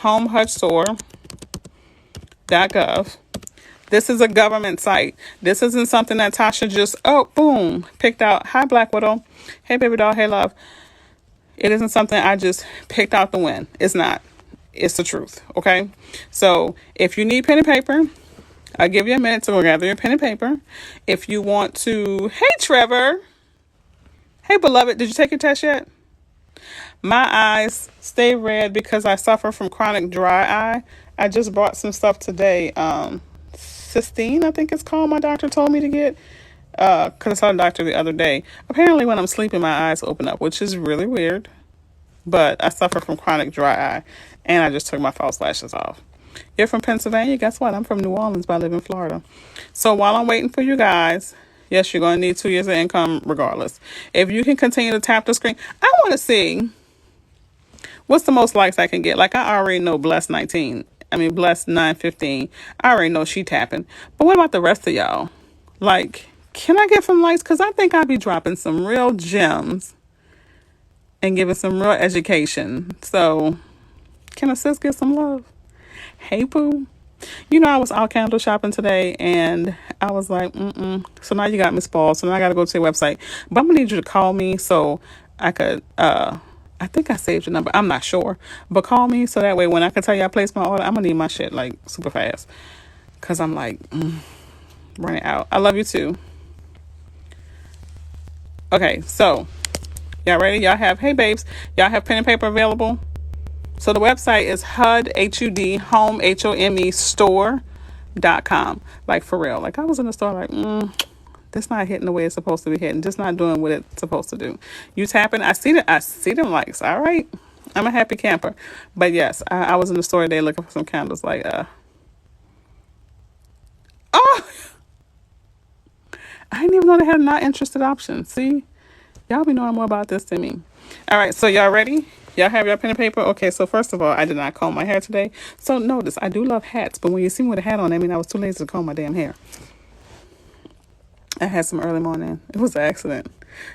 HomeHUDStore.gov. This is a government site. This isn't something that Tasha just, boom, picked out. Hi, Black Widow. Hey, baby doll. Hey, love. It isn't something I just picked out the wind. It's not. It's the truth, okay? So if you need pen and paper, I'll give you a minute to go gather your pen and paper. If you want to, hey, Trevor. Hey, beloved, did you take your test yet? My eyes stay red because I suffer from chronic dry eye. I just bought some stuff today. Cysteine, I think it's called, my doctor told me to get. Because I saw the doctor the other day. Apparently when I'm sleeping, my eyes open up, which is really weird. But I suffer from chronic dry eye. And I just took my false lashes off. You're from Pennsylvania? Guess what? I'm from New Orleans, but I live in Florida. So while I'm waiting for you guys, yes, you're going to need 2 years of income regardless. If you can continue to tap the screen, I want to see what's the most likes I can get. Like, I already know Blessed 915. I already know she tapping. But what about the rest of y'all? Like, can I get some likes? Because I think I'd be dropping some real gems and giving some real education. So, can a sis get some love? Hey, Pooh. You know, I was out candle shopping today, and I was like, So now you got me spoiled. So now I got to go to your website. But I'm going to need you to call me so I could, I think I saved your number. I'm not sure. But call me so that way when I can tell you I placed my order, I'm going to need my shit, like, super fast. Because I'm like, running out. I love you, too. Okay, so, y'all ready? Y'all have, hey, babes, y'all have pen and paper available? So the website is HUD, H-U-D, home, H-O-M-E, store.com. Like, for real. Like, I was in the store like, that's not hitting the way it's supposed to be hitting. Just not doing what it's supposed to do. You tapping. I see them likes. All right. I'm a happy camper. But yes, I was in the store today looking for some candles. Like, oh, I didn't even know they had a not interested option. See, y'all be knowing more about this than me. All right. So y'all ready? Y'all have your pen and paper? Okay, so first of all, I did not comb my hair today. So notice, I do love hats, but when you see me with a hat on, I mean, I was too lazy to comb my damn hair. I had some early morning. It was an accident.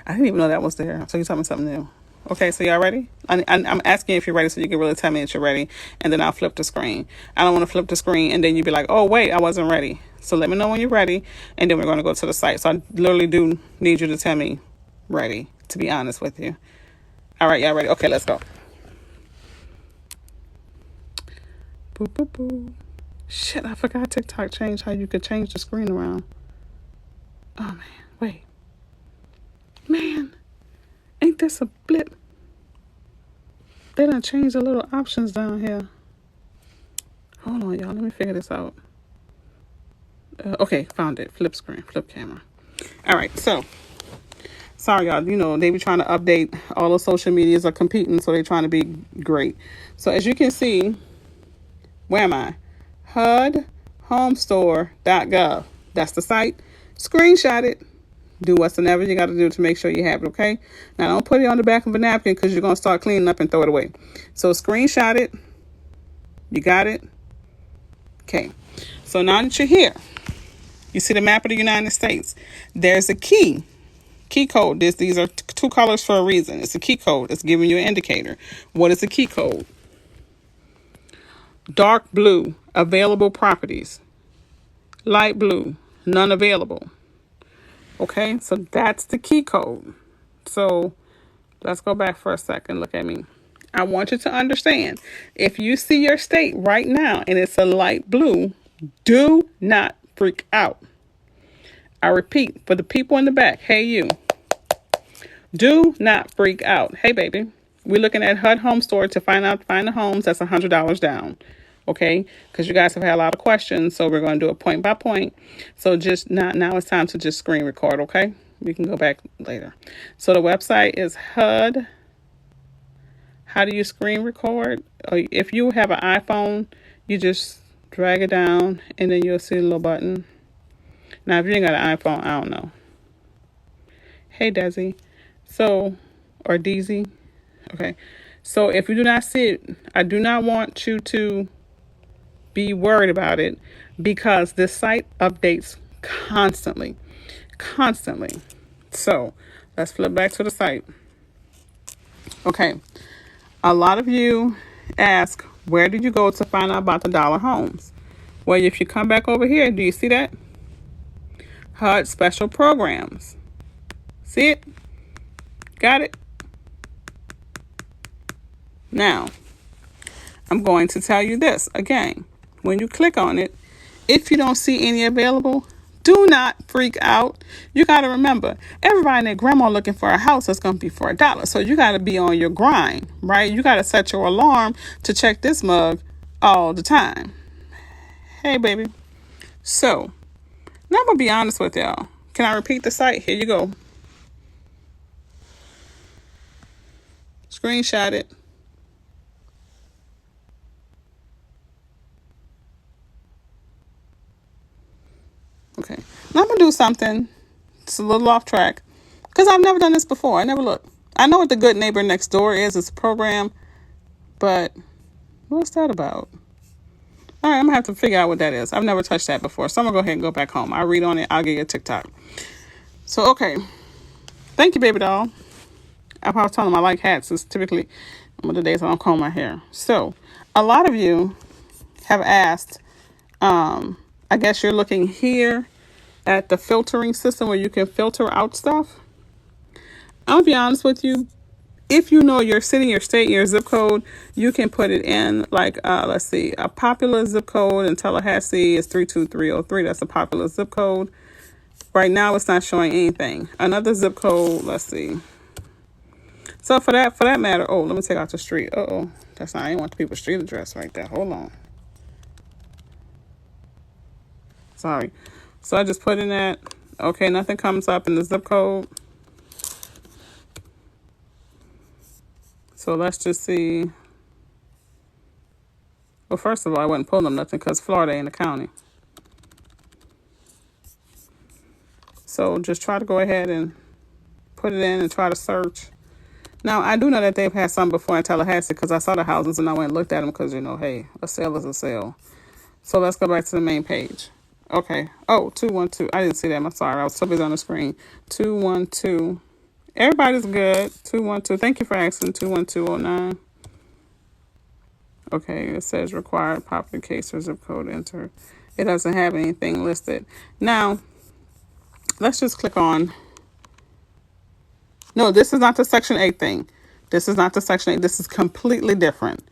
I didn't even know that was there. So you taught me something new. Okay, so y'all ready? I'm asking if you're ready so you can really tell me that you're ready, and then I'll flip the screen. I don't want to flip the screen, and then you'd be like, oh, wait, I wasn't ready. So let me know when you're ready, and then we're going to go to the site. So I literally do need you to tell me ready, to be honest with you. All right, y'all ready? Okay, let's go. Boo, boo, boo. Shit, I forgot TikTok changed how you could change the screen around. Oh, man. Wait. Man. Ain't this a blip? They done changed the little options down here. Hold on, y'all. Let me figure this out. Okay, found it. Flip screen. Flip camera. All right, so. Sorry, y'all. You know, they be trying to update. All the social medias are competing, so they're trying to be great. So, as you can see, where am I? HUDHomestore.gov. That's the site. Screenshot it. Do whatever you got to do to make sure you have it, okay? Now, don't put it on the back of a napkin because you're going to start cleaning up and throw it away. So, screenshot it. You got it? Okay. So, now that you're here, you see the map of the United States. There's a key code. These are two colors for a reason. It's a key code. It's giving you an indicator. What is the key code? Dark blue, available properties. Light blue, none available. Okay, so that's the key code. So let's go back for a second. Look at me. I want you to understand, if you see your state right now and it's a light blue, do not freak out. I repeat, for the people in the back, hey you, do not freak out. Hey baby, we're looking at HUD Home Store to find the homes that's $100 down. Okay, because you guys have had a lot of questions, so we're going to do it point by point. So just now it's time to just screen record, okay? We can go back later. So the website is HUD. How do you screen record? If you have an iPhone, you just drag it down, and then you'll see the little button. Now, if you ain't got an iPhone, I don't know. Hey, Desi. So, or DZ. Okay. So if you do not see it, I do not want you to be worried about it because this site updates constantly. So let's flip back to the site. Okay. A lot of you ask, Where did you go to find out about the dollar homes? Well, if you come back over here, do you see that? HUD special programs. See it? Got it? Now, I'm going to tell you this again. When you click on it, if you don't see any available, do not freak out. You got to remember, everybody and their grandma looking for a house that's going to be for $1. So you got to be on your grind, right? You got to set your alarm to check this mug all the time. Hey, baby. So, now I'm going to be honest with y'all. Can I repeat the site? Here you go. Screenshot it. Okay. Now I'm going to do something. It's a little off track. Because I've never done this before. I never looked. I know what the Good Neighbor Next Door is. It's a program. But what's that about? All right, I'm going to have to figure out what that is. I've never touched that before. So I'm going to go ahead and go back home. I'll read on it. I'll get you a TikTok. So, okay. Thank you, baby doll. I was telling them I like hats. It's typically one of the days I don't comb my hair. So, a lot of you have asked, I guess you're looking here at the filtering system where you can filter out stuff. I'll be honest with you. If you know your city, your state, your zip code, you can put it in like, let's see, a popular zip code in Tallahassee is 32303. That's a popular zip code. Right now, it's not showing anything. Another zip code, let's see. So for that matter, oh, let me take out the street. Uh-oh, that's not, I didn't want the people's street address right there. Hold on. Sorry. So I just put in that. Okay, nothing comes up in the zip code. So let's just see. Well, first of all, I wouldn't pull them nothing because Florida ain't a county. So just try to go ahead and put it in and try to search. Now, I do know that they've had some before in Tallahassee because I saw the houses and I went and looked at them because, hey, a sale is a sale. So let's go back to the main page. Okay. Oh, 212. I didn't see that. I'm sorry. I was so busy on the screen. 212. Everybody's good. 212. Thank you for asking. 21209. Okay. It says required property case or zip code entered. It doesn't have anything listed. Now, let's just click on. No, this is not the Section 8 thing. This is not the Section 8. This is completely different.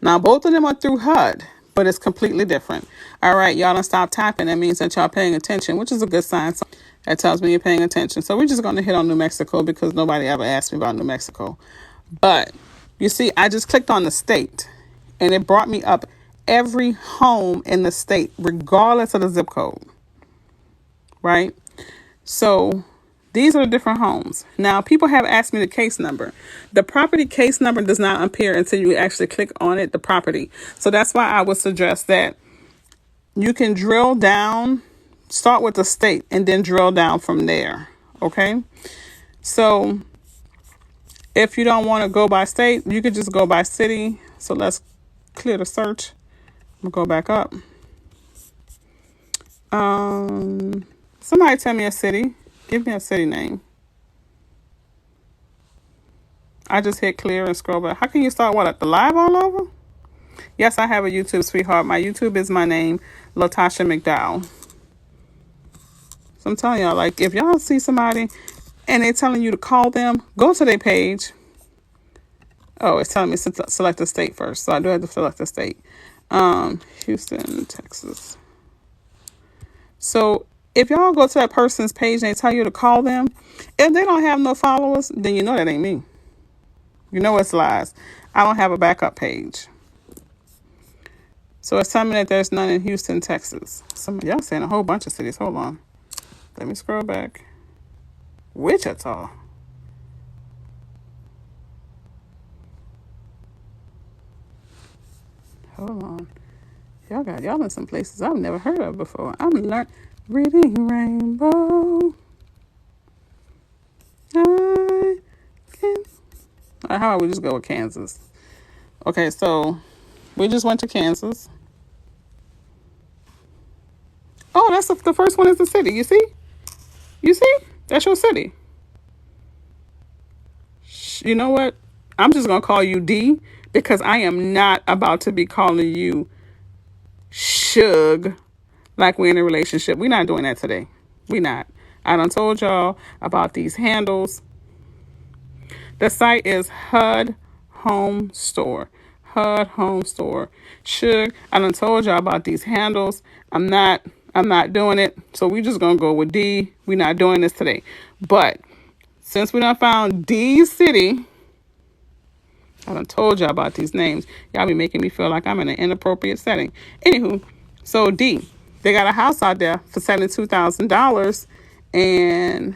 Now, both of them are through HUD, but it's completely different. All right, y'all don't stop tapping. That means that y'all paying attention, which is a good sign. So that tells me you're paying attention. So we're just going to hit on New Mexico because nobody ever asked me about New Mexico. But you see, I just clicked on the state, and it brought me up every home in the state, regardless of the zip code. Right? So these are the different homes. Now, people have asked me the case number. The property case number does not appear until you actually click on it, the property. So that's why I would suggest that you can drill down, start with the state, and then drill down from there. Okay? So if you don't want to go by state, you could just go by city. So let's clear the search. I'm going to go back up. Somebody tell me a city. Give me a city name. I just hit clear and scroll back. How can you start what, at the live all over? Yes, I have a YouTube, sweetheart. My YouTube is my name, Latasha McDowell. So I'm telling y'all, like, if y'all see somebody and they're telling you to call them, go to their page. Oh, it's telling me to select a state first. So I do have to select a state. Houston, Texas. So if y'all go to that person's page and they tell you to call them, if they don't have no followers, then you know that ain't me. You know it's lies. I don't have a backup page. So it's telling me that there's none in Houston, Texas. Some of y'all saying a whole bunch of cities. Hold on. Let me scroll back. Wichita. Hold on. Y'all in some places I've never heard of before. I'm reading Rainbow. How about we just go with Kansas? Okay, so we just went to Kansas. Oh, that's the first one is the city. You see? You see? That's your city. You know what? I'm just going to call you D because I am not about to be calling you Suge like we're in a relationship. We're not doing that today. We not. I done told y'all about these handles. The site is HUD Home Store. HUD Home Store. Suge, I done told y'all about these handles. I'm not doing it. So we just gonna go with D. We're not doing this today. But since we done found D City, I done told y'all about these names. Y'all be making me feel like I'm in an inappropriate setting. Anywho, so D, they got a house out there for $72,000, and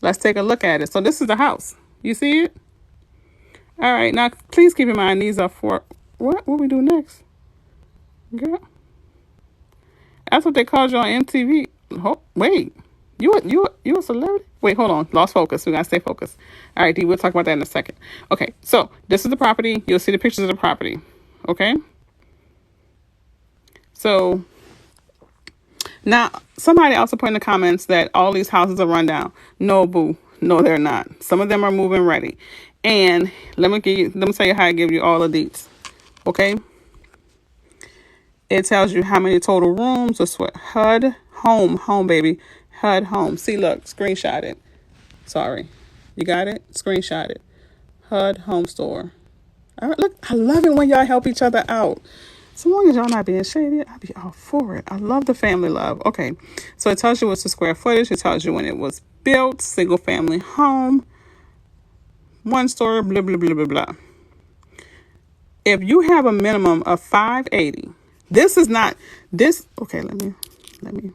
let's take a look at it. So this is the house. You see it? All right. Now, please keep in mind these are for what? What we do next, girl? That's what they called you on MTV. Wait, you a celebrity? Wait, hold on. Lost focus. We gotta stay focused. All right, D. We'll talk about that in a second. Okay. So this is the property. You'll see the pictures of the property. Okay. So now somebody also put in the comments that all these houses are run down. No, boo. No, they're not. Some of them are move-in ready. And let me tell you how I give you all the deets. Okay. It tells you how many total rooms. That's what HUD home baby. HUD home. See, look, screenshot it. Sorry. You got it? Screenshot it. HUD home store. All right, look, I love it when y'all help each other out. So long as y'all not being shady, I'll be all for it. I love the family love. Okay. So it tells you what's the square footage. It tells you when it was built, single family home, one story, blah, blah, blah, blah, blah. If you have a minimum of 580, this is not this. Okay, let me.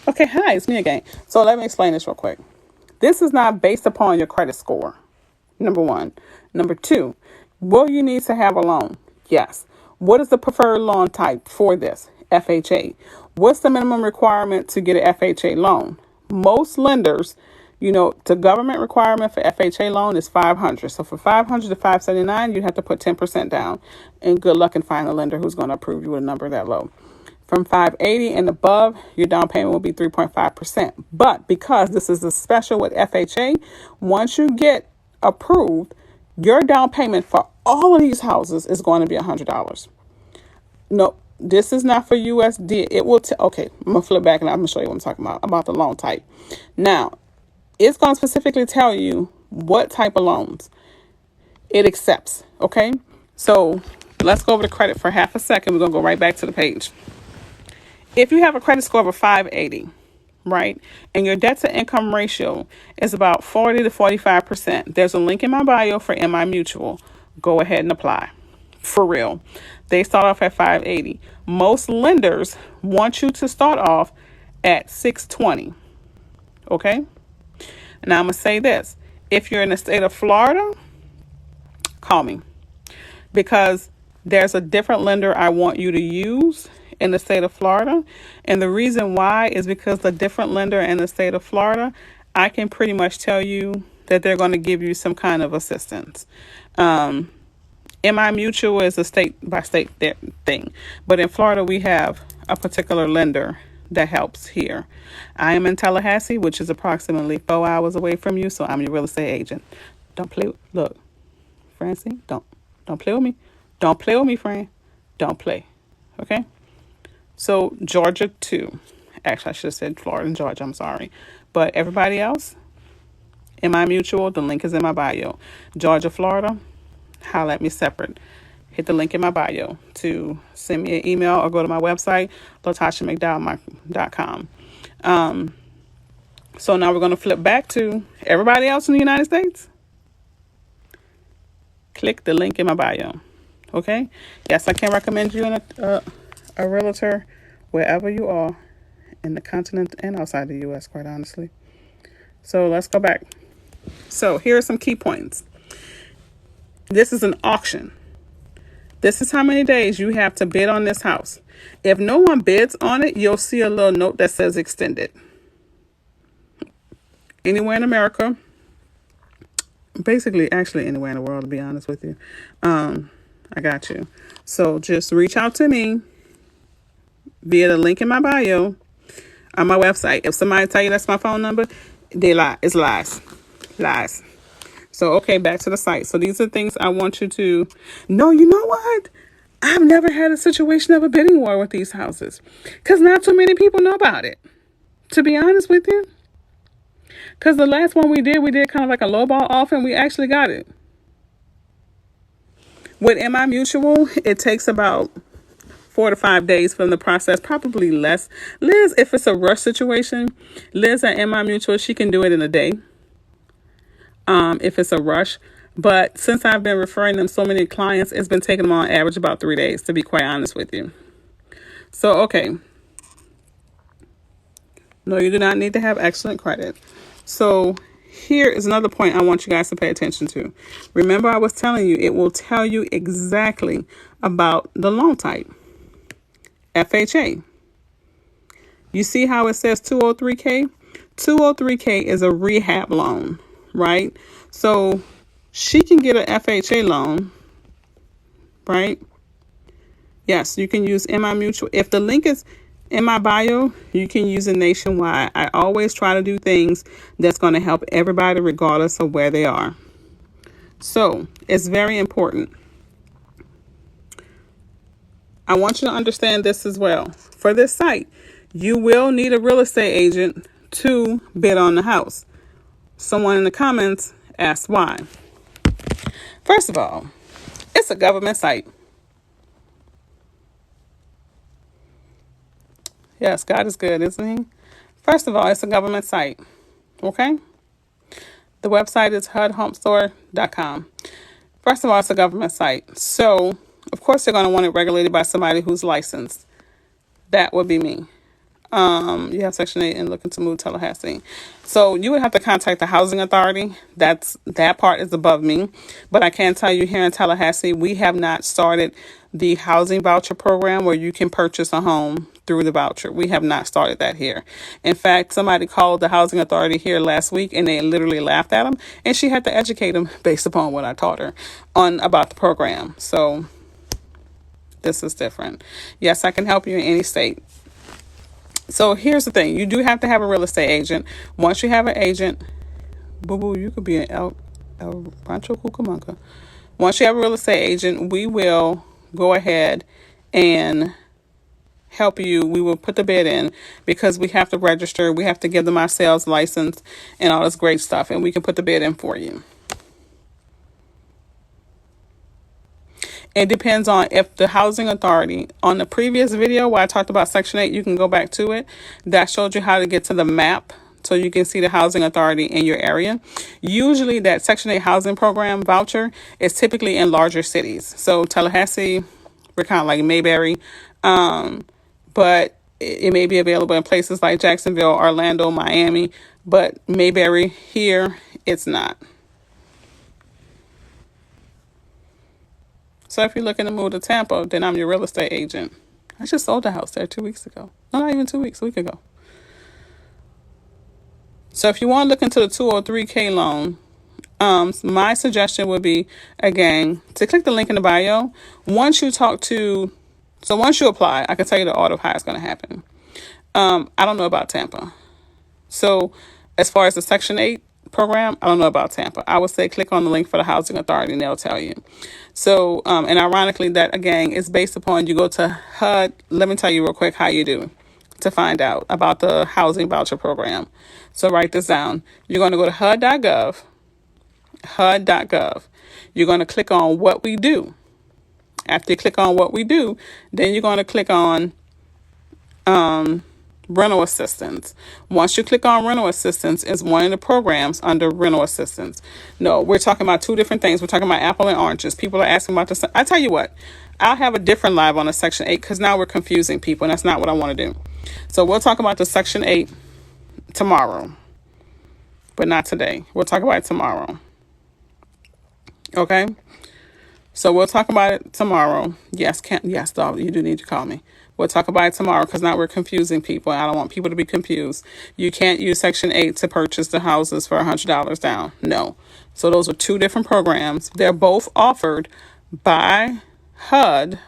Okay, hi, it's me again. So let me explain this real quick. This is not based upon your credit score. Number one. Number two, will you need to have a loan? Yes. What is the preferred loan type for this? FHA. What's the minimum requirement to get an FHA loan? Most lenders, the government requirement for FHA loan is $500. So for $500 to $579, you have to put 10% down. And good luck in finding a lender who's going to approve you with a number that low. From $580 and above, your down payment will be 3.5%. But because this is a special with FHA, once you get approved, your down payment for all of these houses is going to be $100. No, this is not for USD. It will okay, I'm going to flip back and I'm going to show you what I'm talking about the loan type. Now, it's going to specifically tell you what type of loans it accepts, okay? So let's go over the credit for half a second. We're going to go right back to the page. If you have a credit score of a 580, right, and your debt to income ratio is about 40 to 45%, there's a link in my bio for MI Mutual. Go ahead and apply. For real. They start off at 580. Most lenders want you to start off at 620. Okay? Now I'm going to say this. If you're in the state of Florida, call me. Because there's a different lender I want you to use in the state of Florida. And the reason why is because the different lender in the state of Florida, I can pretty much tell you that they're going to give you some kind of assistance. MI Mutual is a state by state thing. But in Florida, we have a particular lender that helps here. I am in Tallahassee, which is approximately 4 hours away from you. So I'm your real estate agent. Don't play. Look, Francine, don't play with me. Don't play with me, friend. Don't play. Okay? So Georgia too. Actually, I should have said Florida and Georgia. I'm sorry. But everybody else, MI Mutual, the link is in my bio. Georgia, Florida, holla at me separate. Hit the link in my bio to send me an email or go to my website, LatashaMcDowell.com. So now we're going to flip back to everybody else in the United States. Click the link in my bio. Okay? Yes, I can recommend you a realtor wherever you are in the continent and outside the U.S., quite honestly. So let's go back. So here are some key points. This is an auction. This is how many days you have to bid on this house. If no one bids on it, you'll see a little note that says extended. Anywhere in America, basically, actually anywhere in the world, to be honest with you, I got you. So just reach out to me via the link in my bio on my website. If somebody tell you that's my phone number, they lie. It's lies. So, okay, back to the site. So these are things I want you to know. You know what? I've never had a situation of a bidding war with these houses because not too many people know about it, to be honest with you. Because the last one we did kind of like a lowball offer and we actually got it. With MI Mutual, it takes about 4 to 5 days from the process, probably less. Liz, if it's a rush situation, Liz at MI Mutual, she can do it in a day. If it's a rush. But since I've been referring them so many clients, it's been taking them on average about 3 days, to be quite honest with you. So, okay. No, you do not need to have excellent credit. So here is another point I want you guys to pay attention to. Remember, I was telling you, it will tell you exactly about the loan type. FHA. You see how it says 203K? 203K is a rehab loan, right? So she can get an FHA loan, right? Yes, you can use MI Mutual. If the link is in my bio, you can use it nationwide. I always try to do things that's going to help everybody regardless of where they are. So it's very important. I want you to understand this as well. For this site, you will need a real estate agent to bid on the house. Someone in the comments asked why. First of all, it's a government site. Yes, God is good, isn't he? First of all, it's a government site. Okay? The website is HUDHomestore.com. First of all, it's a government site. So, of course, they're going to want it regulated by somebody who's licensed. That would be me. You have Section 8 and looking to move Tallahassee. So you would have to contact the housing authority. That part is above me. But I can tell you here in Tallahassee, we have not started the housing voucher program where you can purchase a home through the voucher. We have not started that here. In fact, somebody called the housing authority here last week and they literally laughed at them. And she had to educate them based upon what I taught her about the program. So this is different. Yes, I can help you in any state. So here's the thing. You do have to have a real estate agent. Once you have an agent, boo-boo, you could be an El Rancho Cucamonga. Once you have a real estate agent, we will go ahead and help you. We will put the bid in because we have to register. We have to give them our sales license and all this great stuff. And we can put the bid in for you. It depends on if the housing authority, on the previous video where I talked about Section 8, you can go back to it. That showed you how to get to the map so you can see the housing authority in your area. Usually that Section 8 housing program voucher is typically in larger cities. So Tallahassee, we're kind of like Mayberry, but it may be available in places like Jacksonville, Orlando, Miami, but Mayberry here, it's not. So if you're looking to move to Tampa, then I'm your real estate agent. I just sold a house there 2 weeks ago. No, not even 2 weeks, a week ago. So if you want to look into the 203K loan, my suggestion would be, again, to click the link in the bio. Once you apply, I can tell you the order of how it's going to happen. I don't know about Tampa. So as far as the Section 8 program, I don't know about Tampa. I would say click on the link for the housing authority and they'll tell you. So, and ironically, that again is based upon you go to HUD. Let me tell you real quick how you do to find out about the housing voucher program. So write this down. You're going to go to HUD.gov. You're going to click on what we do. After you click on what we do, then you're going to click on rental assistance. Once you click on rental assistance, is one of the programs under rental assistance. No, we're talking about two different things. We're talking about apple and oranges. People are asking about this. I tell you what, I'll have a different live on the Section 8 because now we're confusing people and that's not what I want to do. So we'll talk about the Section 8 tomorrow, but not today. We'll talk about it tomorrow. Okay? So we'll talk about it tomorrow. Yes, dog, you do need to call me. We'll talk about it tomorrow because now we're confusing people. I don't want people to be confused. You can't use Section 8 to purchase the houses for $100 down. No. So those are two different programs. They're both offered by HUD,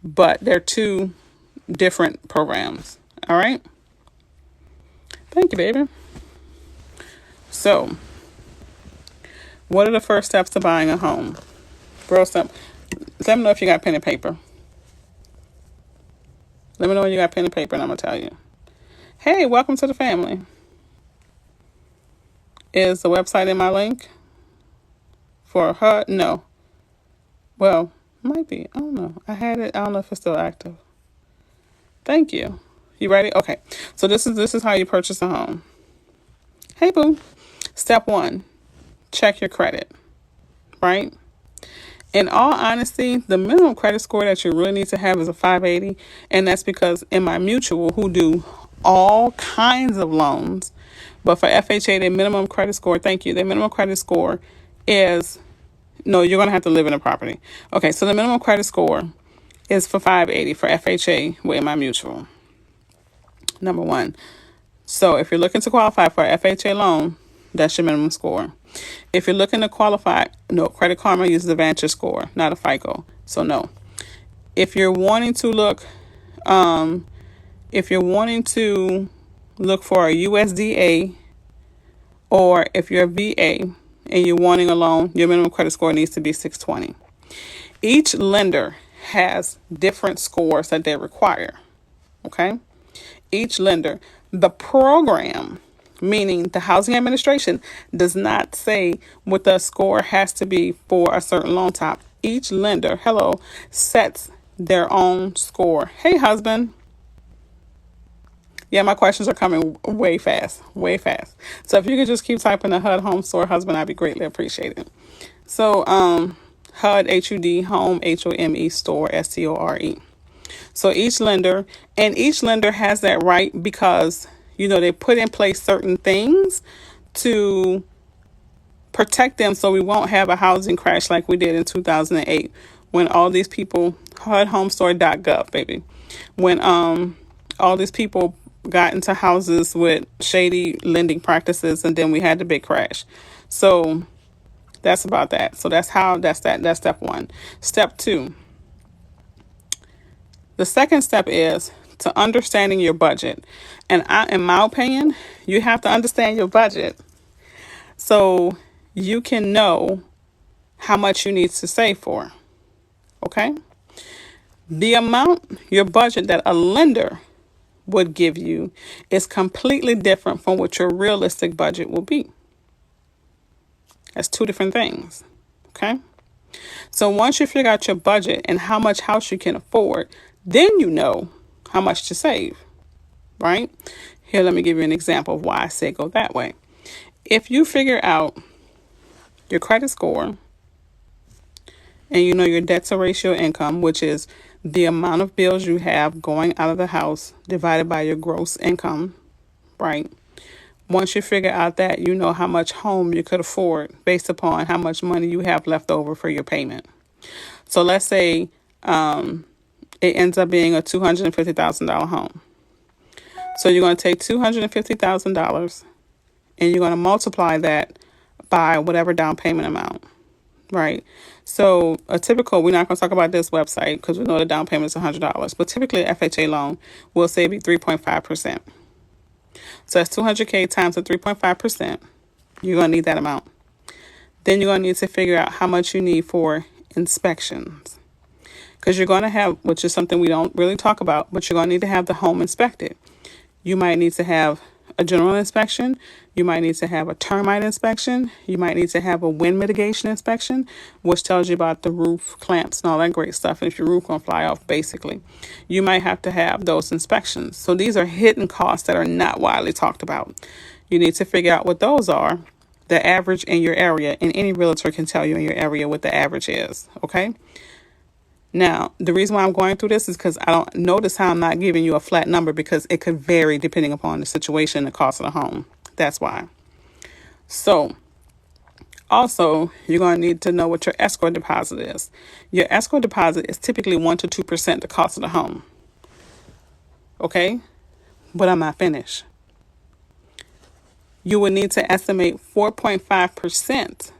but they're two different programs. All right? Thank you, baby. So What are the first steps to buying a home? Real simple. Let me know if you got pen and paper. Let me know when you got pen and paper, and I'm going to tell you. Hey, welcome to the family. Is the website in my link? For her? No. Well, might be. I don't know. I had it. I don't know if it's still active. Thank you. You ready? Okay. So this is how you purchase a home. Hey, boo. Step 1, check your credit, right? In all honesty, the minimum credit score that you really need to have is a 580. And that's because in my mutual, who do all kinds of loans, but for FHA, their minimum credit score, thank you, their minimum credit score is, no, you're going to have to live in a property. Okay, so the minimum credit score is for 580 for FHA with my mutual. Number 1. So if you're looking to qualify for a FHA loan, that's your minimum score. If you're looking to qualify, no, Credit Karma uses a Vantage score, not a FICO. So no. If you're wanting to look, for a USDA, or if you're a VA and you're wanting a loan, your minimum credit score needs to be 620. Each lender has different scores that they require. Okay? Each lender. The program, meaning the housing administration, does not say what the score has to be for a certain loan type. Each lender, sets their own score. Hey, husband. Yeah, my questions are coming way fast. So if you could just keep typing the HUD Home Store husband, I'd be greatly appreciated. So HUD, HUD, Home, HOME, Store, STORE. So each lender has that right because, they put in place certain things to protect them so we won't have a housing crash like we did in 2008 when all these people, HUDHomestore.gov, baby, when all these people got into houses with shady lending practices and then we had the big crash. So that's about that. So that's step 1. Step 2. The second step is to understanding your budget. And in my opinion, you have to understand your budget so you can know how much you need to save for. Okay? The amount, your budget that a lender would give you is completely different from what your realistic budget will be. That's 2 different things. Okay? So once you figure out your budget and how much house you can afford, then you know how much to save, right? Here, let me give you an example of why I say go that way. If you figure out your credit score and you know your debt to ratio income, which is the amount of bills you have going out of the house divided by your gross income, right? Once you figure out that, you know how much home you could afford based upon how much money you have left over for your payment. So let's say it ends up being a $250,000 home. So you're going to take $250,000 and you're going to multiply that by whatever down payment amount, right? So a typical, we're not going to talk about this website because we know the down payment is $100, but typically an FHA loan will say be 3.5%. So that's $200K times the 3.5%. You're going to need that amount. Then you're going to need to figure out how much you need for inspections. Because you're going to have, which is something we don't really talk about, but you're going to need to have the home inspected. You might need to have a general inspection. You might need to have a termite inspection. You might need to have a wind mitigation inspection, which tells you about the roof clamps and all that great stuff. And if your roof going to fly off, basically, you might have to have those inspections. So these are hidden costs that are not widely talked about. You need to figure out what those are, the average in your area, and any realtor can tell you in your area what the average is, okay? Now, the reason why I'm going through this is because I don't notice how I'm not giving you a flat number because it could vary depending upon the situation and the cost of the home. That's why. So, also, you're going to need to know what your escrow deposit is. Your escrow deposit is typically 1 to 2% the cost of the home. Okay? But I'm not finished. You would need to estimate 4.5%,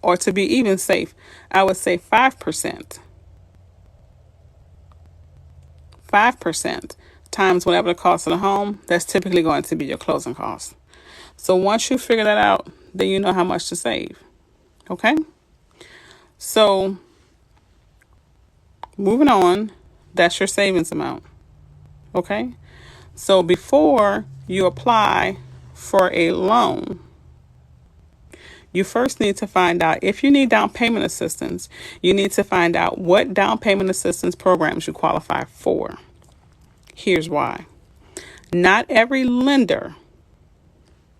or to be even safe, I would say 5%. 5% times whatever the cost of the home, that's typically going to be your closing costs. So once you figure that out, then you know how much to save, Okay? So, moving on, that's your savings amount. Okay? So, before you apply for a loan, you first need to find out if you need down payment assistance. You need to find out what down payment assistance programs you qualify for. Here's why. Not every lender,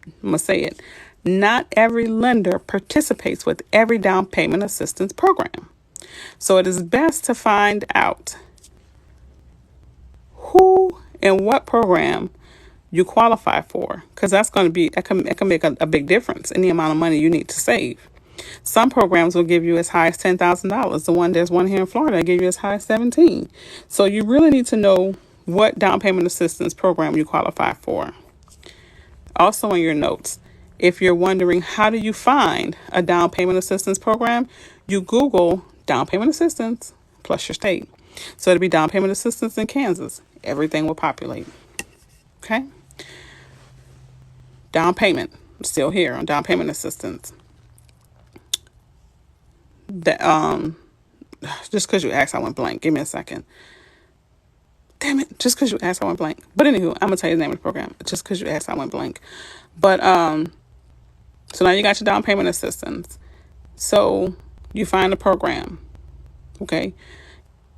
I'm going to say it, not every lender participates with every down payment assistance program. So it is best to find out who and what program you qualify for, because that's going to be, it can make a big difference in the amount of money you need to save. Some programs will give you as high as $10,000. There's one here in Florida that give you as high as 17. So you really need to know what down payment assistance program you qualify for. Also in your notes, if you're wondering how do you find a down payment assistance program, you Google down payment assistance plus your state. So it'll be down payment assistance in Kansas. Everything will populate. Okay? Down payment. I'm still here on down payment assistance. Just because you asked, I went blank. Give me a second. Damn it. Just because you asked, I went blank. But anywho, I'm going to tell you the name of the program. Just because you asked, I went blank. But, so now you got your down payment assistance. So you find the program. Okay.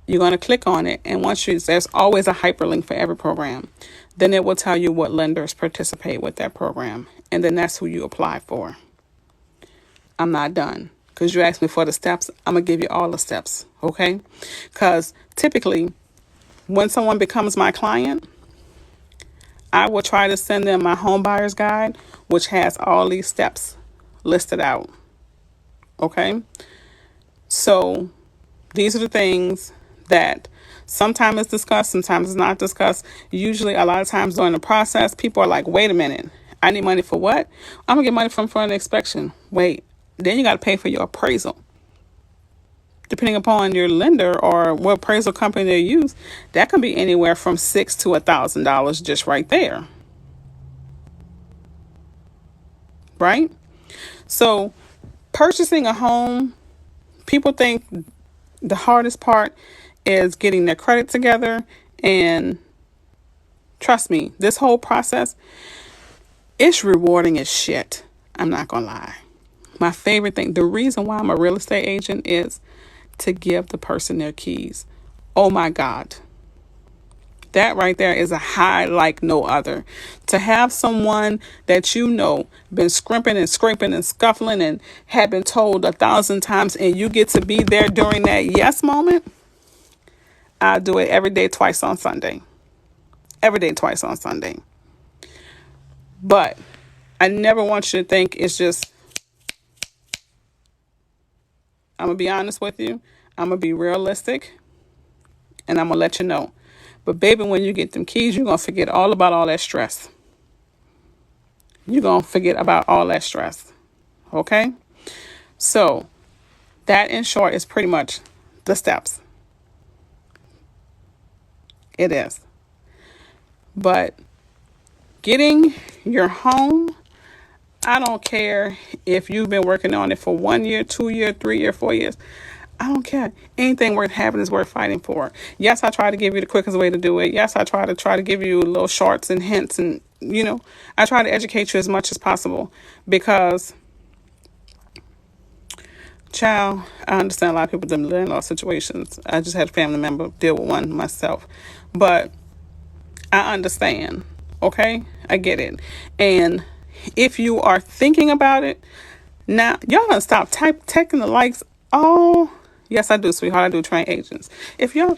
You're going to click on it. And there's always a hyperlink for every program. Then it will tell you what lenders participate with that program. And then that's who you apply for. I'm not done. Because you asked me for the steps. I'm going to give you all the steps. Okay. Because typically, when someone becomes my client, I will try to send them my home buyer's guide, which has all these steps listed out. Okay? So these are the things that sometimes it's discussed, sometimes it's not discussed. Usually, a lot of times during the process, people are like, wait a minute, I need money for what? I'm going to get money from for an inspection. Wait, then you got to pay for your appraisal. Depending upon your lender or what appraisal company they use, that can be anywhere from $600 to $1,000 just right there. Right? So purchasing a home, people think the hardest part is getting their credit together. And trust me, this whole process, it's rewarding as shit. I'm not going to lie. My favorite thing, the reason why I'm a real estate agent is to give the person their keys. Oh my God. That right there is a high like no other. To have someone that you know been scrimping and scraping and scuffling and had been told 1,000 times and you get to be there during that yes moment. I do it every day, twice on Sunday. Every day, twice on Sunday. But I never want you to think it's just, I'm going to be honest with you. I'm going to be realistic. And I'm going to let you know. But baby, when you get them keys, you're going to forget all about all that stress. You're going to forget about all that stress. Okay? So that in short is pretty much the steps. It is. But getting your home, I don't care if you've been working on it for 1 year, 2 year, 3 year, 4 years. I don't care. Anything worth having is worth fighting for. Yes, I try to give you the quickest way to do it. Yes, I try to give you little shorts and hints and, I try to educate you as much as possible because, child, I understand a lot of people in landlord situations. I just had a family member deal with one myself. But I understand, okay? I get it. And if you are thinking about it, now, y'all gonna stop taking the likes. Oh, yes, I do, sweetheart. I do train agents. If y'all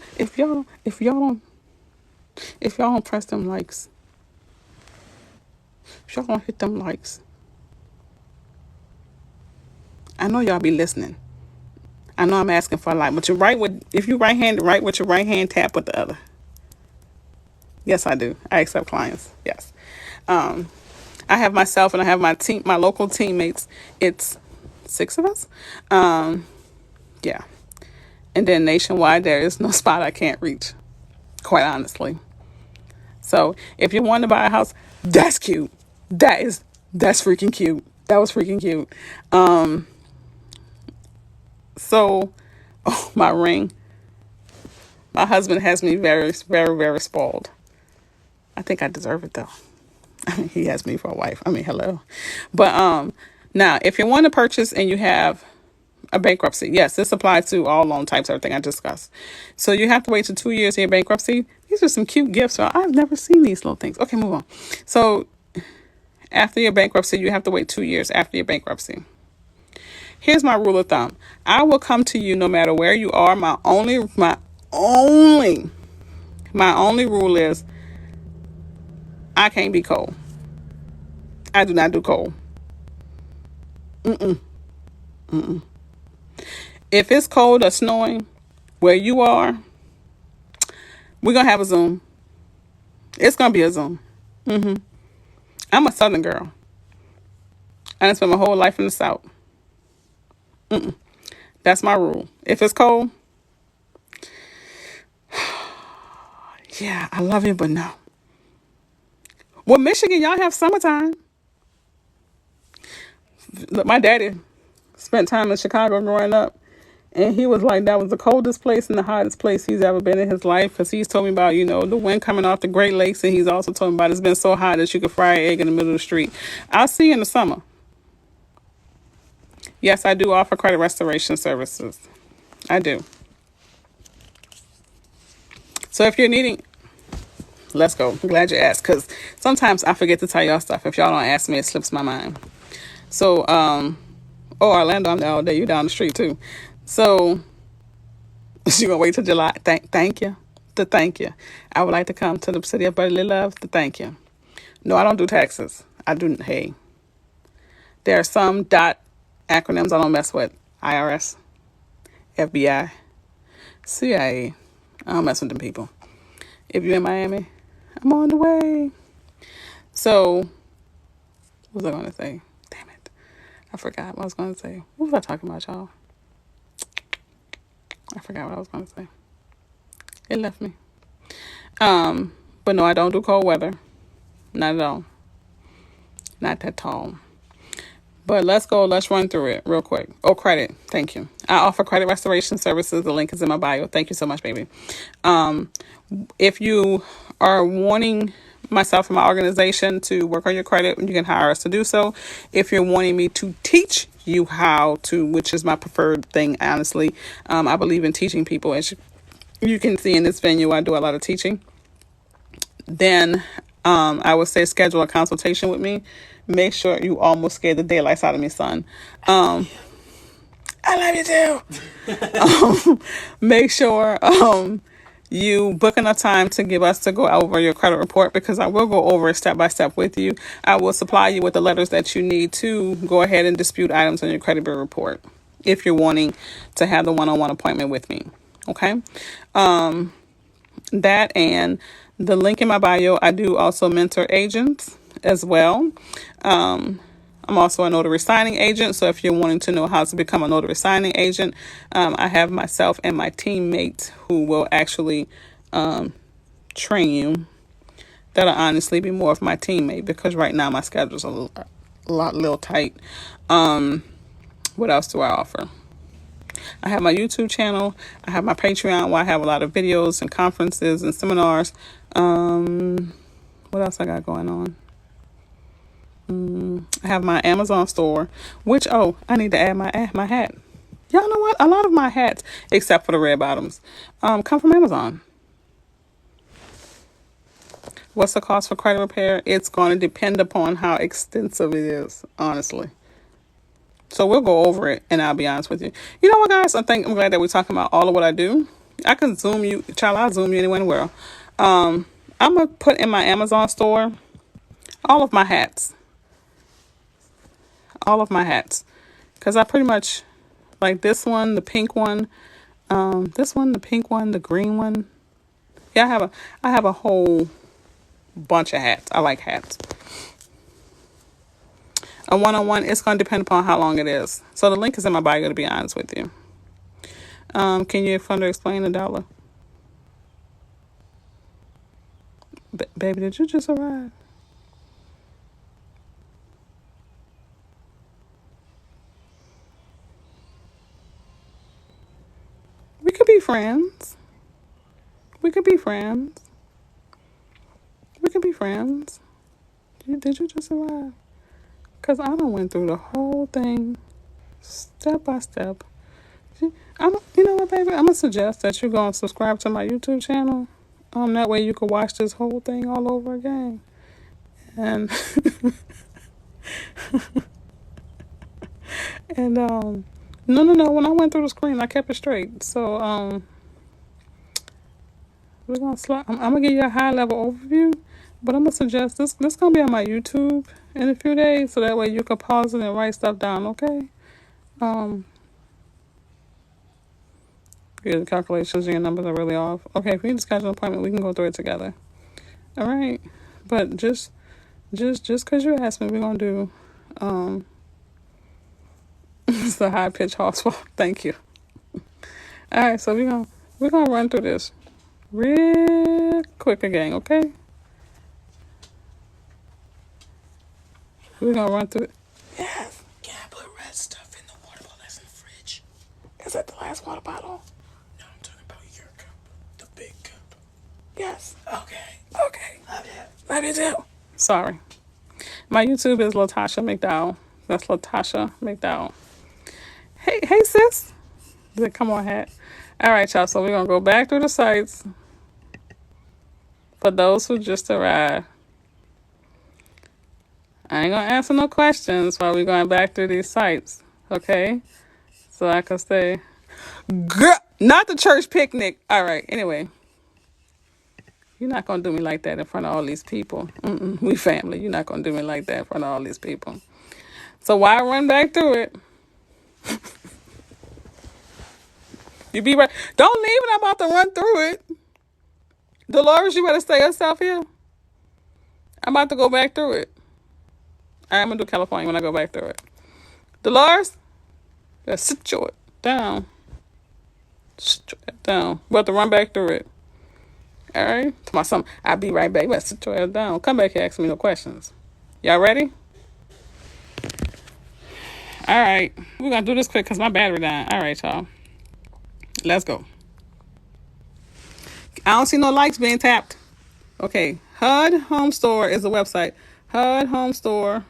don't press them likes, if y'all don't hit them likes, I know y'all be listening. I know I'm asking for a like, but if you right-handed, write with your right hand, tap with the other. Yes, I do. I accept clients. Yes. I have myself and I have my team, my local teammates. It's 6 of us. Yeah. And then nationwide, there is no spot I can't reach, quite honestly. So if you want to buy a house, that's cute. That's freaking cute. That was freaking cute. So, oh, my ring. My husband has me very, very, very spoiled. I think I deserve it though. I mean, he has me for a wife. I mean, hello. But now if you want to purchase and you have a bankruptcy, yes, this applies to all loan types, everything I discussed. So you have to wait till 2 years in your bankruptcy. These are some cute gifts. So I've never seen these little things. Okay, move on. So after your bankruptcy, you have to wait 2 years after your bankruptcy. Here's my rule of thumb. I will come to you no matter where you are. My only rule is I can't be cold. I do not do cold. If it's cold or snowing where you are, we're going to have a Zoom. It's going to be a Zoom. I'm a Southern girl. I done spent my whole life in the South. That's my rule. If it's cold, yeah, I love you, but no. Well, Michigan, y'all have summertime. Look, my daddy spent time in Chicago growing up, and he was like, that was the coldest place and the hottest place he's ever been in his life. Because he's told me about, the wind coming off the Great Lakes. And he's also told me about it's been so hot that you could fry an egg in the middle of the street. I'll see you in the summer. Yes, I do offer credit restoration services. I do. So if you're needing, let's go. I'm glad you asked. Because sometimes I forget to tell y'all stuff. If y'all don't ask me, it slips my mind. So, Orlando, I'm there all day. You down the street too. So, you gonna wait till July? Thank you. To thank you. I would like to come to the city of brotherly love to thank you. No, I don't do taxes. I do. Hey, there are some acronyms I don't mess with. IRS, FBI, CIA. I don't mess with them people. If you're in Miami, I'm on the way. So, what was I gonna say? Damn it, I forgot what I was gonna say. What was I talking about, y'all? I forgot what I was gonna say. It left me. But no, I don't do cold weather. Not at all. Not at all. But let's run through it real quick. Oh, credit. Thank you. I offer credit restoration services. The link is in my bio. Thank you so much, baby. If you are wanting myself and my organization to work on your credit, you can hire us to do so. If you're wanting me to teach you how to, which is my preferred thing, honestly, I believe in teaching people. As you can see in this venue, I do a lot of teaching. Then I would say schedule a consultation with me. Make sure you almost scared the daylights out of me, son. I love you too. Make sure you book enough time to give us to go over your credit report, because I will go over it step by step with you. I will supply you with the letters that you need to go ahead and dispute items on your credit bureau report if you're wanting to have the one-on-one appointment with me. Okay? That and the link in my bio, I do also mentor agents as well. I'm also a notary signing agent. So if you're wanting to know how to become a notary signing agent, I have myself and my teammates who will actually train you. That'll honestly be more of my teammate, because right now my schedule's a little tight. What else do I offer? I have my YouTube channel. I have my Patreon where I have a lot of videos and conferences and seminars. What else I got going on? I have my Amazon store, which, I need to add my hat. Y'all know what? A lot of my hats, except for the red bottoms, come from Amazon. What's the cost for credit repair? It's going to depend upon how extensive it is, honestly. So we'll go over it, and I'll be honest with you. You know what, guys? I'm glad that we're talking about all of what I do. I can Zoom you. Child, I'll Zoom you anywhere in the world. I'm going to put in my Amazon store all of my hats. All of my hats. Because I pretty much like this one, the pink one, this one, the pink one, the green one. Yeah, I have a whole bunch of hats. I like hats. A one-on-one, it's going to depend upon how long it is. So the link is in my bio, to be honest with you. Can you further explain the dollar? Baby, did you just arrive? friends. We could be friends. We could be friends. Did you just arrive? Because I done went through the whole thing step by step. You know what, baby? I'm going to suggest that you go and subscribe to my YouTube channel. That way you can watch this whole thing all over again. And, and, no. When I went through the screen, I kept it straight. So, we're going to I'm going to give you a high level overview. But I'm going to suggest this going to be on my YouTube in a few days. So that way you can pause it and write stuff down, okay? Yeah, the calculations and your numbers are really off. Okay, if we need to schedule an appointment, we can go through it together. All right? But just because you asked me, we're going to do it's the high-pitched horse walk. Thank you. All right, so we're gonna run through this real quick again, okay? We're gonna run through it. Yes. Can I put red stuff in the water bottle that's in the fridge? Is that the last water bottle? No, I'm talking about your cup. The big cup. Yes. Okay. Love you. Love you too. Sorry. My YouTube is Latasha McDowell. That's Latasha McDowell. Hey, sis. Come on, hat. All right, y'all. So we're gonna go back through the sites for those who just arrived. I ain't gonna answer no questions while we're going back through these sites, okay? So I can say, girl, not the church picnic. All right, anyway. You're not gonna do me like that in front of all these people. We family. You're not gonna do me like that in front of all these people. So why run back through it? You be right. Don't leave it. I'm about to run through it. Dolores, you better stay yourself here. I'm about to go back through it. All right, I'm gonna do California when I go back through it. Dolores, just sit your down. Sit your down. We're about to run back through it. All right? To my son, I'll be right back. You better sit your ass down. Come back here, ask me no questions. Y'all ready? All right. We're going to do this quick because my battery died. All right, y'all. Let's go. I don't see no lights being tapped. Okay. HUD Home Store is a website. HUD Home Store.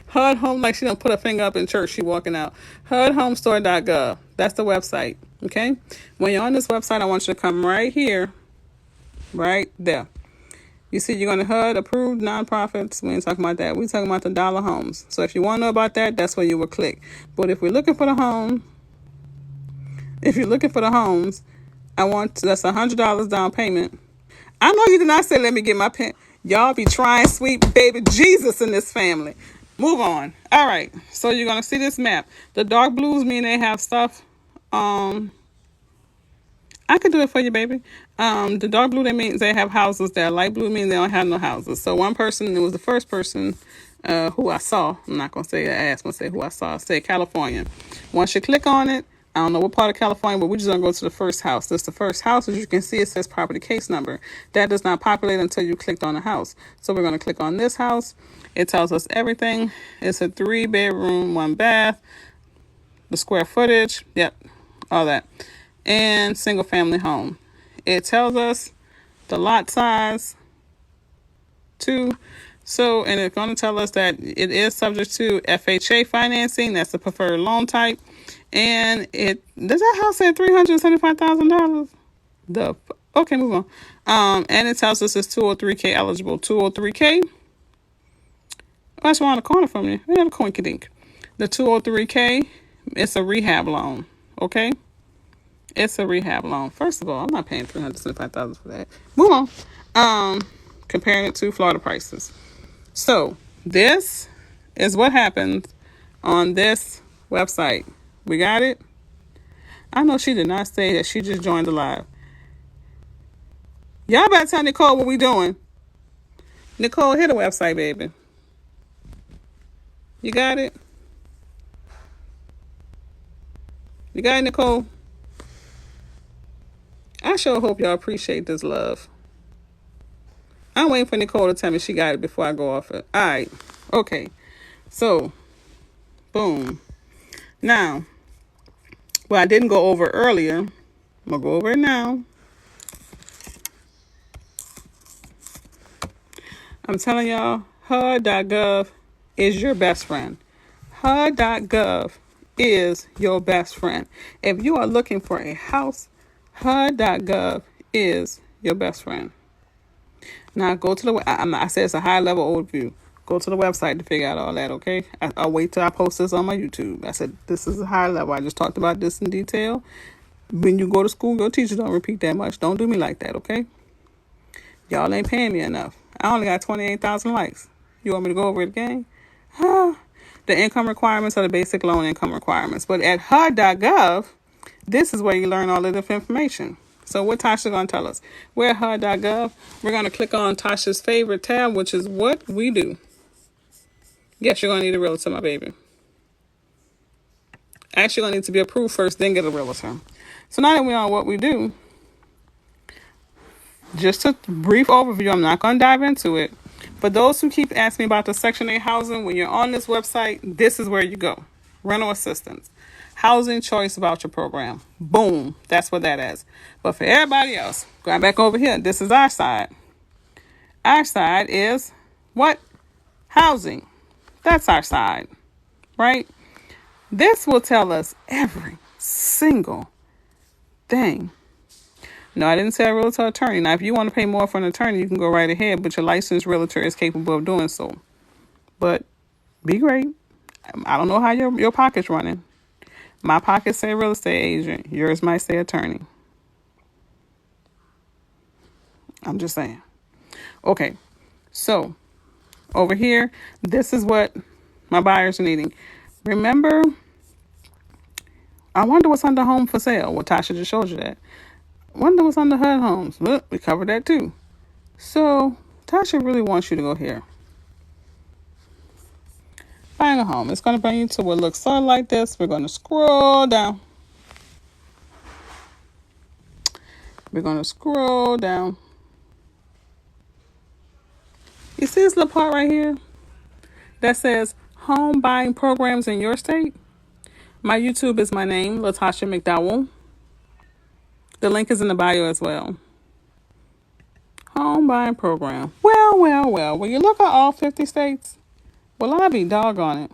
HUD Home, like she done put her finger up in church. She walking out. HUDHomestore.gov. That's the website. Okay? When you're on this website, I want you to come right here. Right there. You see, you're going to HUD approved nonprofits. We ain't talking about that. We're talking about the dollar homes. So if you want to know about that, that's where you will click. But if we're looking for the home, if you're looking for the homes, that's $100 down payment. I know you did not say, let me get my pen. Y'all be trying sweet baby Jesus in this family. Move on. All right. So you're going to see this map. The dark blues mean they have stuff. I can do it for you, baby. The dark blue, that means they have houses there. Light blue means they don't have no houses. So one person, it was the first person who I saw. I'm not going to say I asked, I'm going to say who I saw. Say California. Once you click on it, I don't know what part of California, but we're just going to go to the first house. This is the first house. As you can see, it says property case number. That does not populate until you clicked on the house. So we're going to click on this house. It tells us everything. It's a 3-bedroom, 1 bath. The square footage. Yep. All that. And single family home. It tells us the lot size too. So, and it's going to tell us that it is subject to FHA financing. That's the preferred loan type. And does that house say $375,000? Okay, move on. And it tells us it's 203K eligible. 203K. That's around the corner from you. We have a coinky dink. The 203K, it's a rehab loan. Okay. It's a rehab loan. First of all, I'm not paying $375,000 for that. Move on. Comparing it to Florida prices. So this is what happens on this website. We got it? I know she did not say that she just joined the live. Y'all better tell Nicole what we doing. Nicole, hit the website, baby. You got it? You got it, Nicole? I sure hope y'all appreciate this love. I'm waiting for Nicole to tell me she got it before I go off it. All right. Okay. So, boom. Now, Well, I didn't go over earlier. I'm going to go over it now. I'm telling y'all, HUD.gov is your best friend. HUD.gov is your best friend. If you are looking for a house, HUD.gov is your best friend. Now go to I said it's a high level overview. Go to the website to figure out all that, okay? I'll wait till I post this on my YouTube. I said this is a high level. I just talked about this in detail. When you go to school, your teachers don't repeat that much. Don't do me like that, okay? Y'all ain't paying me enough. I only got 28,000 likes. You want me to go over it again? The income requirements are the basic loan income requirements. But at HUD.gov, this is where you learn all of this information. So what Tasha going to tell us? We're at HUD.gov. We're going to click on Tasha's favorite tab, which is what we do. Yes, you're going to need a realtor, my baby. Actually, you're going to need to be approved first, then get a realtor. So now that we know what we do, just a brief overview. I'm not going to dive into it. But those who keep asking me about the Section 8 housing, when you're on this website, this is where you go. Rental assistance. Housing choice voucher program. Boom. That's what that is. But for everybody else, going back over here, this is our side. Our side is what? Housing. That's our side. Right? This will tell us every single thing. No, I didn't say a realtor attorney. Now, if you want to pay more for an attorney, you can go right ahead, but your licensed realtor is capable of doing so. But be great. I don't know how your pocket's running. My pocket say real estate agent. Yours might say attorney. I'm just saying. Okay, so over here, this is what my buyers are needing. Remember, I wonder what's under home for sale. Well, Tasha just showed you that. Wonder what's under HUD homes. Look, we covered that too. So Tasha really wants you to go here. Buying a home. It's going to bring you to what looks sort of like this. We're going to scroll down. We're going to scroll down. You see this little part right here that says home buying programs in your state? My YouTube is my name, Latasha McDowell. The link is in the bio as well. Home buying program. Well. When you look at all 50 states, well, I'll be doggone it.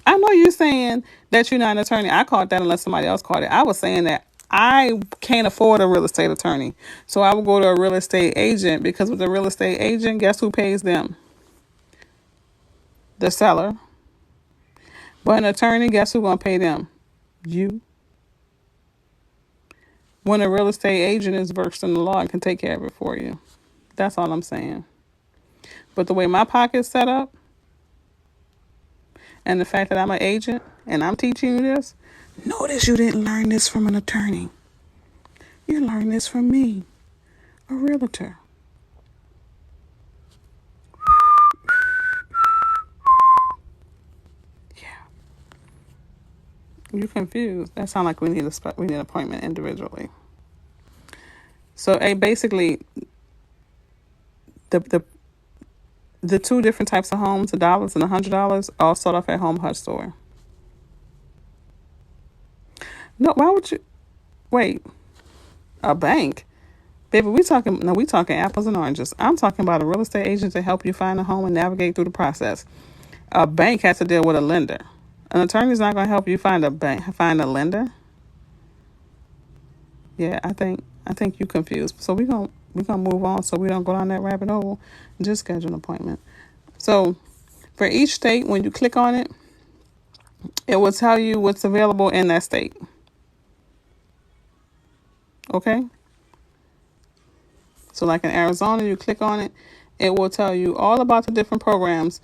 I know you're saying that you're not an attorney. I called that unless somebody else called it. I was saying that I can't afford a real estate attorney. So I will go to a real estate agent, because with a real estate agent, guess who pays them? The seller. But an attorney, guess who's going to pay them? You. When a real estate agent is versed in the law and can take care of it for you. That's all I'm saying. But the way my pocket's set up, and the fact that I'm an agent and I'm teaching you this, notice you didn't learn this from an attorney. You learned this from me, a realtor. Yeah. You confused. That sounds like we need an appointment individually. So basically, the two different types of homes, the dollars and $100, all start off at Home HUD store. No, why would you? Wait, a bank? Baby, we talking apples and oranges. I'm talking about a real estate agent to help you find a home and navigate through the process. A bank has to deal with a lender. An attorney's not going to help you find a lender. Yeah, I think you confused. So we're gonna move on so we don't go down that rabbit hole. Just schedule an appointment. So for each state, when you click on it, it will tell you what's available in that state. Okay? So like in Arizona, you click on it, it will tell you all about the different programs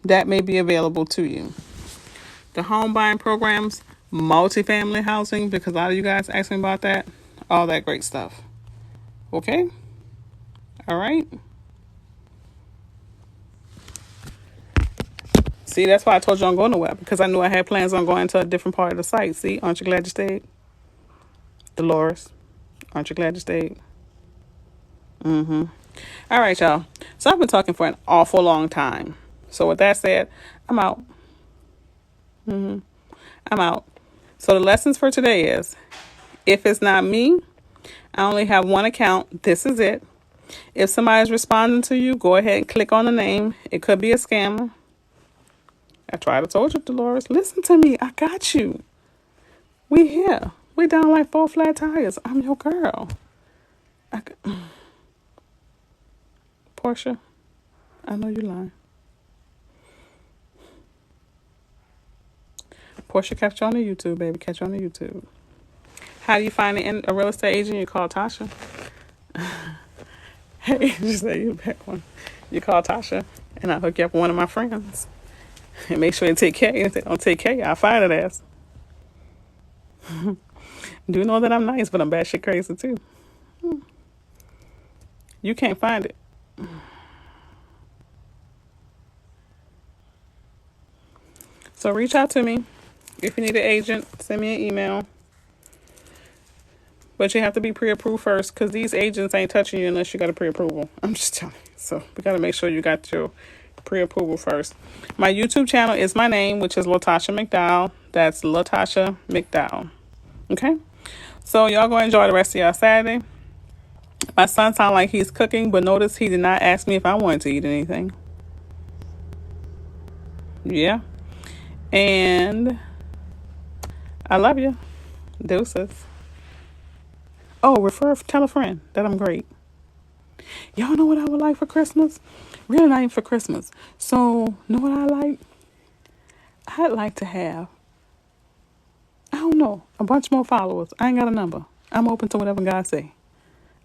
that may be available to you. The home buying programs, multifamily housing, because a lot of you guys ask me about that, all that great stuff. Okay? All right? See, that's why I told you I'm going nowhere, because I knew I had plans on going to a different part of the site. See, aren't you glad you stayed? Dolores, aren't you glad you stayed? All right, y'all. So I've been talking for an awful long time. So with that said, I'm out. I'm out. So the lessons for today is, if it's not me, I only have one account. This is it. If somebody's responding to you, go ahead and click on the name. It could be a scammer. I tried to told you, Dolores. Listen to me. I got you. We here. We down like 4 flat tires. I'm your girl. Portia, I know you lying. Portia, catch you on the YouTube, baby. Catch you on the YouTube. How do you find a real estate agent? You call Tasha. Hey, just say you back one. You call Tasha, and I'll hook you up with one of my friends. And make sure they take care of you. If they don't take care of you, I'll find it ass. Do know that I'm nice, but I'm batshit crazy too. You can't find it. So reach out to me. If you need an agent, send me an email. But you have to be pre-approved first, because these agents ain't touching you unless you got a pre-approval. I'm just telling you. So we got to make sure you got your pre-approval first. My YouTube channel is my name, which is Latasha McDowell. That's Latasha McDowell. Okay? So y'all go enjoy the rest of y'all Saturday. My son sounds like he's cooking, but notice he did not ask me if I wanted to eat anything. Yeah. And I love you. Deuces. Oh, tell a friend that I'm great. Y'all know what I would like for Christmas? Really not even for Christmas. So, know what I like? I'd like to have, I don't know, a bunch more followers. I ain't got a number. I'm open to whatever God say.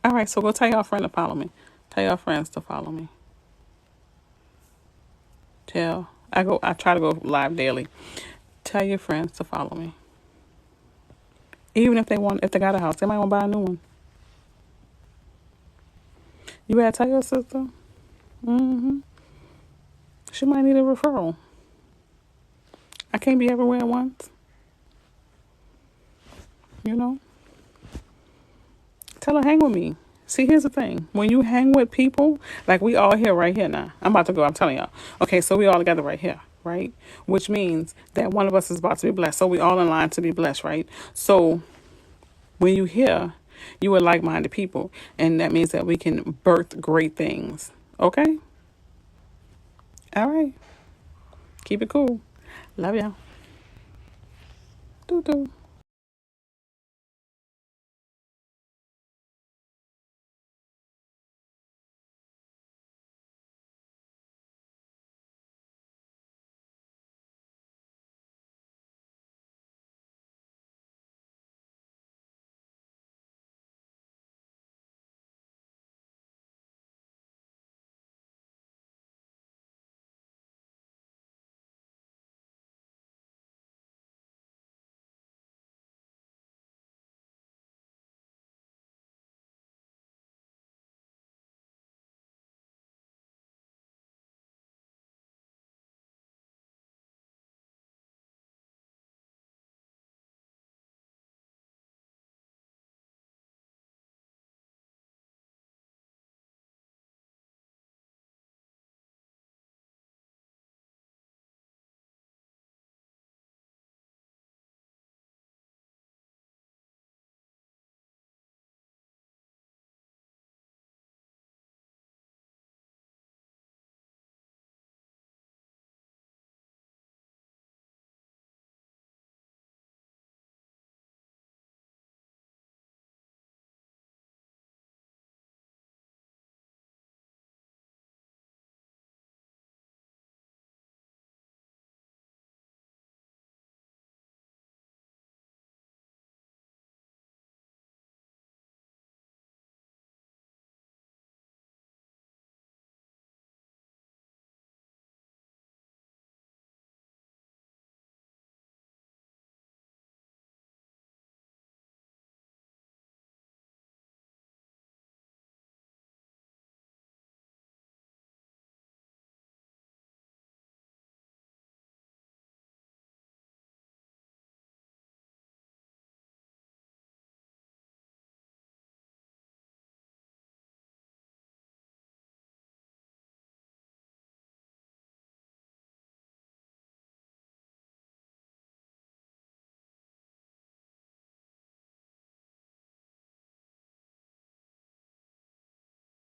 All right, so go tell your friend to follow me. Tell your friends to follow me. I try to go live daily. Tell your friends to follow me. Even if they got a house, they might want to buy a new one. You better tell your sister. She might need a referral. I can't be everywhere at once. You know? Tell her, hang with me. See, here's the thing. When you hang with people, like we all here right here now. I'm about to go, I'm telling y'all. Okay, so we all together right here, right? Which means that one of us is about to be blessed. So we all in line to be blessed, right? So when you hear, you are like-minded people. And that means that we can birth great things. Okay? All right. Keep it cool. Love y'all. Doo-doo.